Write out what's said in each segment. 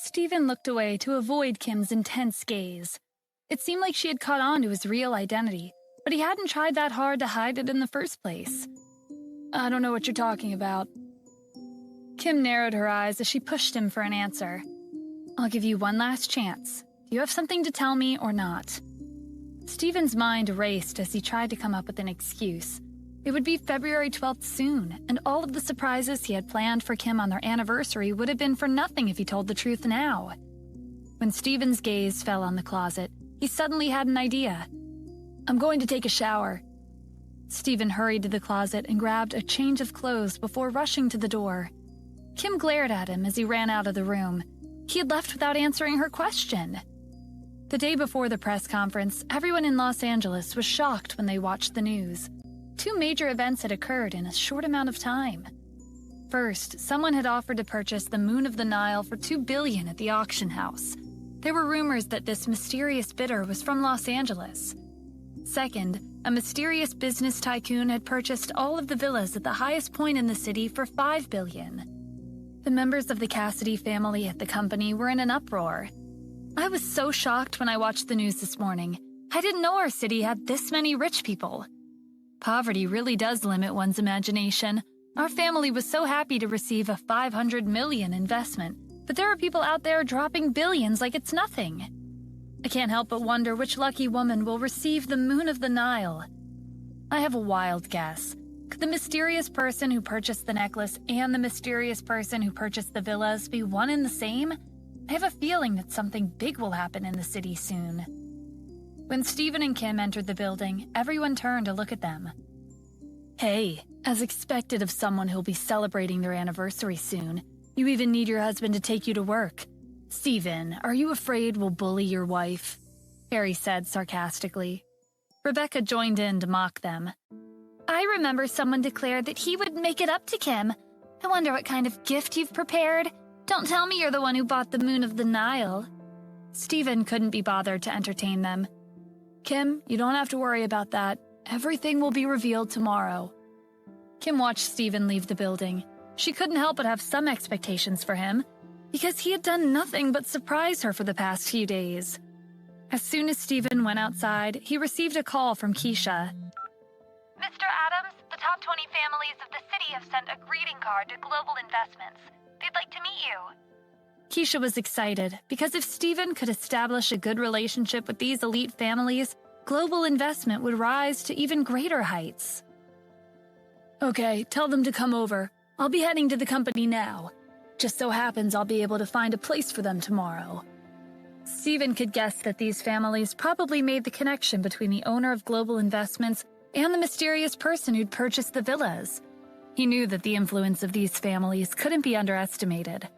Stephen looked away to avoid Kim's intense gaze. It seemed like she had caught on to his real identity, but he hadn't tried that hard to hide it in the first place. I don't know what you're talking about. Kim narrowed her eyes as she pushed him for an answer. I'll give you one last chance. Do you have something to tell me or not? Stephen's mind raced as he tried to come up with an excuse. It would be February 12th soon, and all of the surprises he had planned for Kim on their anniversary would have been for nothing if he told the truth now. When Stephen's gaze fell on the closet, he suddenly had an idea. I'm going to take a shower. Stephen hurried to the closet and grabbed a change of clothes before rushing to the door. Kim glared at him as he ran out of the room. He had left without answering her question. The day before the press conference, everyone in Los Angeles was shocked when they watched the news. 2 major events had occurred in a short amount of time. First, someone had offered to purchase the Moon of the Nile for $2 billion at the auction house. There were rumors that this mysterious bidder was from Los Angeles. Second, a mysterious business tycoon had purchased all of the villas at the highest point in the city for $5 billion. The members of the Casady family at the company were in an uproar. I was so shocked when I watched the news this morning. I didn't know our city had this many rich people. Poverty really does limit one's imagination. Our family was so happy to receive a $500 million investment, but there are people out there dropping billions like it's nothing. I can't help but wonder which lucky woman will receive the Moon of the Nile. I have a wild guess. Could the mysterious person who purchased the necklace and the mysterious person who purchased the villas be one and the same? I have a feeling that something big will happen in the city soon. When Stephen and Kim entered the building, everyone turned to look at them. Hey, as expected of someone who'll be celebrating their anniversary soon, you even need your husband to take you to work. Stephen, are you afraid we'll bully your wife? Harry said sarcastically. Rebecca joined in to mock them. I remember someone declared that he would make it up to Kim. I wonder what kind of gift you've prepared. Don't tell me you're the one who bought the Moon of the Nile. Stephen couldn't be bothered to entertain them. Kim, you don't have to worry about that. Everything will be revealed tomorrow. Kim watched Stephen leave the building. She couldn't help but have some expectations for him, because he had done nothing but surprise her for the past few days. As soon as Stephen went outside, he received a call from Keisha. Mr. Adams, the top 20 families of the city have sent a greeting card to Global Investments. They'd like to meet you. Keisha was excited, because if Stephen could establish a good relationship with these elite families, Global Investment would rise to even greater heights. Okay, tell them to come over. I'll be heading to the company now. Just so happens I'll be able to find a place for them tomorrow. Stephen could guess that these families probably made the connection between the owner of Global Investments and the mysterious person who'd purchased the villas. He knew that the influence of these families couldn't be underestimated.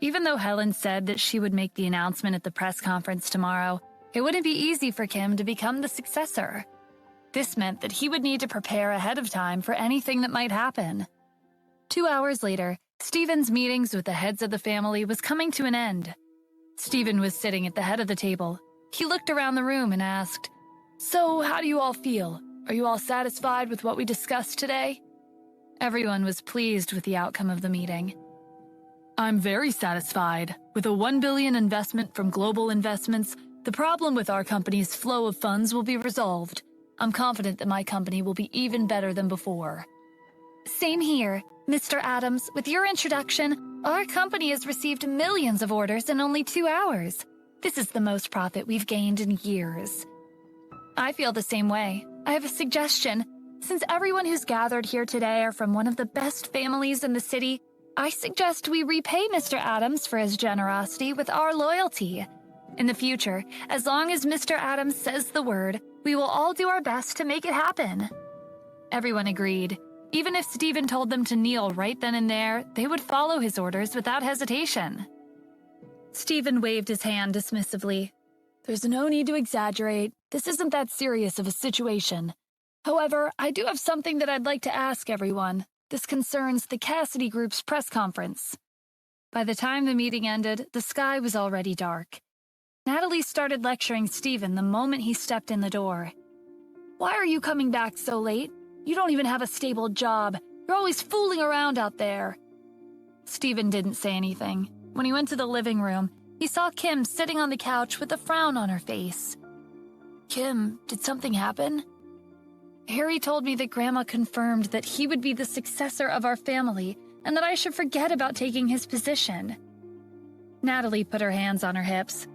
Even though Helen said that she would make the announcement at the press conference tomorrow, it wouldn't be easy for Kim to become the successor. This meant that he would need to prepare ahead of time for anything that might happen. 2 hours later, Stephen's meetings with the heads of the family was coming to an end. Stephen was sitting at the head of the table. He looked around the room and asked, So, how do you all feel? Are you all satisfied with what we discussed today? Everyone was pleased with the outcome of the meeting. I'm very satisfied. With a $1 billion investment from Global Investments, the problem with our company's flow of funds will be resolved. I'm confident that my company will be even better than before. Same here. Mr. Adams, with your introduction, our company has received millions of orders in only 2 hours. This is the most profit we've gained in years. I feel the same way. I have a suggestion. Since everyone who's gathered here today are from one of the best families in the city, I suggest we repay Mr. Adams for his generosity with our loyalty. In the future, as long as Mr. Adams says the word, we will all do our best to make it happen. Everyone agreed. Even if Stephen told them to kneel right then and there, they would follow his orders without hesitation. Stephen waved his hand dismissively. There's no need to exaggerate. This isn't that serious of a situation. However, I do have something that I'd like to ask everyone. This concerns the Casady Group's press conference. By the time the meeting ended, the sky was already dark. Natalie started lecturing Stephen the moment he stepped in the door. Why are you coming back so late? You don't even have a stable job. You're always fooling around out there. Stephen didn't say anything. When he went to the living room, he saw Kim sitting on the couch with a frown on her face. "Kim, did something happen?" "Harry told me that Grandma confirmed that he would be the successor of our family and that I should forget about taking his position." Natalie put her hands on her hips.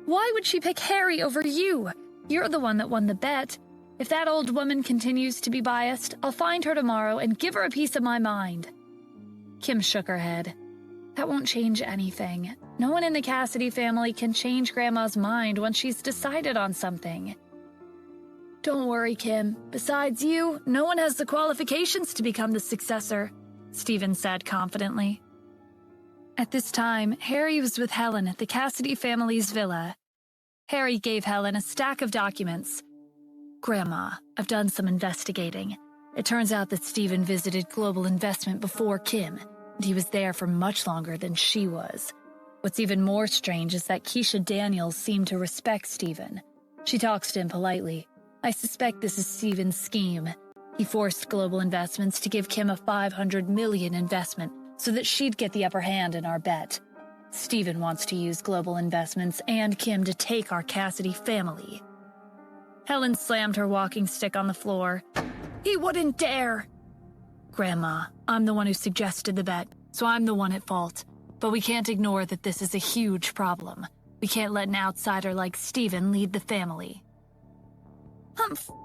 "Why would she pick Harry over you? You're the one that won the bet. If that old woman continues to be biased, I'll find her tomorrow and give her a piece of my mind." Kim shook her head. "That won't change anything. No one in the Casady family can change Grandma's mind once she's decided on something." "Don't worry, Kim. Besides you, no one has the qualifications to become the successor," Stephen said confidently. At this time, Harry was with Helen at the Casady family's villa. Harry gave Helen a stack of documents. "Grandma, I've done some investigating. It turns out that Stephen visited Global Investment before Kim, and he was there for much longer than she was. What's even more strange is that Keisha Daniels seemed to respect Stephen. She talks to him politely. I suspect this is Stephen's scheme. He forced Global Investments to give Kim a $500 million investment so that she'd get the upper hand in our bet. Stephen wants to use Global Investments and Kim to take our Casady family." Helen slammed her walking stick on the floor. "He wouldn't dare!" "Grandma, I'm the one who suggested the bet, so I'm the one at fault. But we can't ignore that this is a huge problem. We can't let an outsider like Stephen lead the family."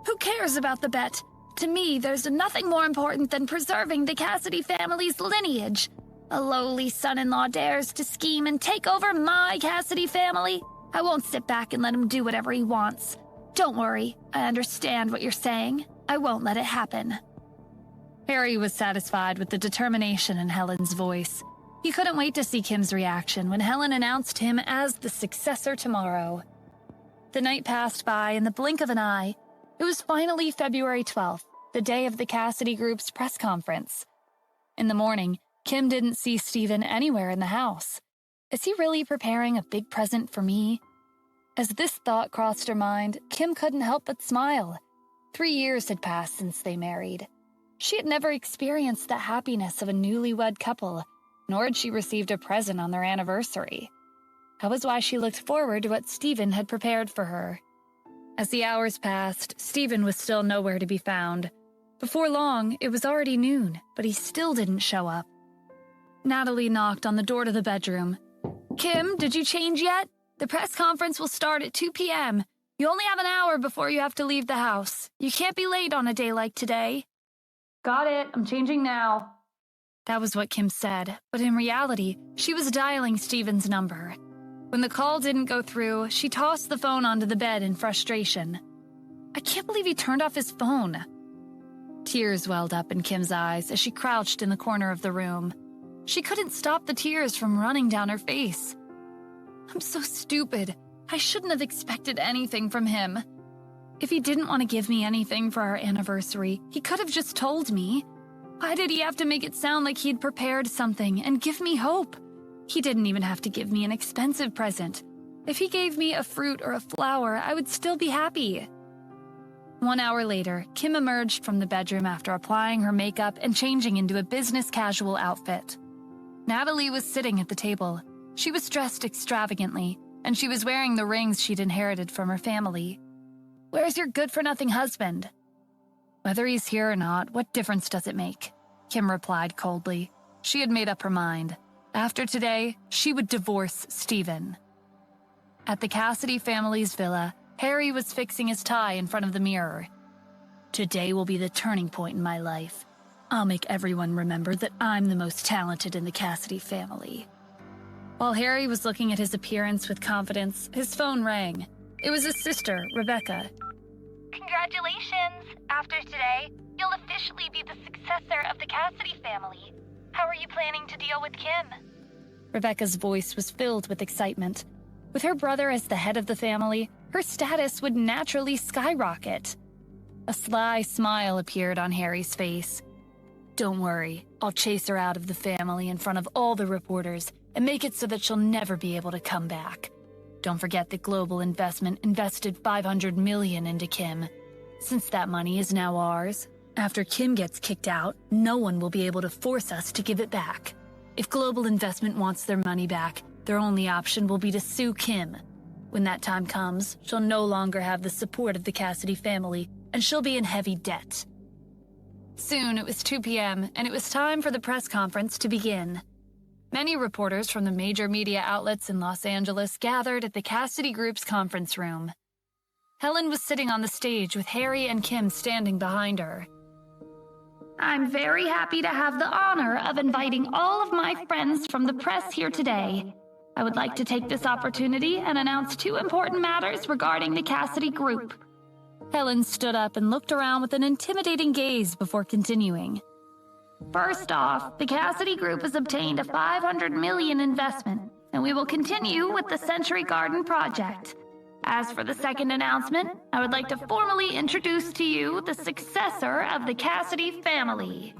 Who cares about the bet? To me, there's nothing more important than preserving the Casady family's lineage. A lowly son-in-law dares to scheme and take over my Casady family. I won't sit back and let him do whatever he wants. Don't worry, I understand what you're saying. I won't let it happen." Harry was satisfied with the determination in Helen's voice. He couldn't wait to see Kim's reaction when Helen announced him as the successor tomorrow. The night passed by in the blink of an eye. It was finally February 12th, the day of the Casady Group's press conference. In the morning, Kim didn't see Stephen anywhere in the house. Is he really preparing a big present for me? As this thought crossed her mind, Kim couldn't help but smile. 3 years had passed since they married. She had never experienced the happiness of a newlywed couple, nor had she received a present on their anniversary. That was why she looked forward to what Stephen had prepared for her. As the hours passed, Stephen was still nowhere to be found. Before long, it was already noon, but he still didn't show up. Natalie knocked on the door to the bedroom. "Kim, did you change yet? The press conference will start at 2 p.m. You only have an hour before you have to leave the house. You can't be late on a day like today." "Got it. I'm changing now." That was what Kim said, but in reality, she was dialing Stephen's number. When the call didn't go through, she tossed the phone onto the bed in frustration. "I can't believe he turned off his phone." Tears welled up in Kim's eyes as she crouched in the corner of the room. She couldn't stop the tears from running down her face. "I'm so stupid. I shouldn't have expected anything from him. If he didn't want to give me anything for our anniversary, he could have just told me. Why did he have to make it sound like he'd prepared something and give me hope? He didn't even have to give me an expensive present. If he gave me a fruit or a flower, I would still be happy." 1 hour later, Kim emerged from the bedroom after applying her makeup and changing into a business casual outfit. Natalie was sitting at the table. She was dressed extravagantly, and she was wearing the rings she'd inherited from her family. "Where's your good-for-nothing husband?" "Whether he's here or not, what difference does it make?" Kim replied coldly. She had made up her mind. After today, she would divorce Stephen. At the Casady family's villa, Harry was fixing his tie in front of the mirror. "Today will be the turning point in my life. I'll make everyone remember that I'm the most talented in the Casady family." While Harry was looking at his appearance with confidence, his phone rang. It was his sister, Rebecca. "Congratulations! After today, you'll officially be the successor of the Casady family. How are you planning to deal with Kim?" Rebecca's voice was filled with excitement. With her brother as the head of the family, her status would naturally skyrocket. A sly smile appeared on Harry's face. "Don't worry, I'll chase her out of the family in front of all the reporters and make it so that she'll never be able to come back. Don't forget that Global Investment invested $500 million into Kim. Since that money is now ours, after Kim gets kicked out, no one will be able to force us to give it back." If Global Investment wants their money back, their only option will be to sue Kim. When that time comes, she'll no longer have the support of the Casady family, and she'll be in heavy debt. Soon it was 2 p.m., and it was time for the press conference to begin. Many reporters from the major media outlets in Los Angeles gathered at the Casady Group's conference room. Helen was sitting on the stage with Harry and Kim standing behind her. I'm very happy to have the honor of inviting all of my friends from the press here today. I would like to take this opportunity and announce 2 important matters regarding the Casady Group. Helen stood up and looked around with an intimidating gaze before continuing. First off, the Casady Group has obtained a $500 million investment, and we will continue with the Century Garden project. As for the second announcement, I would like to formally introduce to you the successor of the Casady family.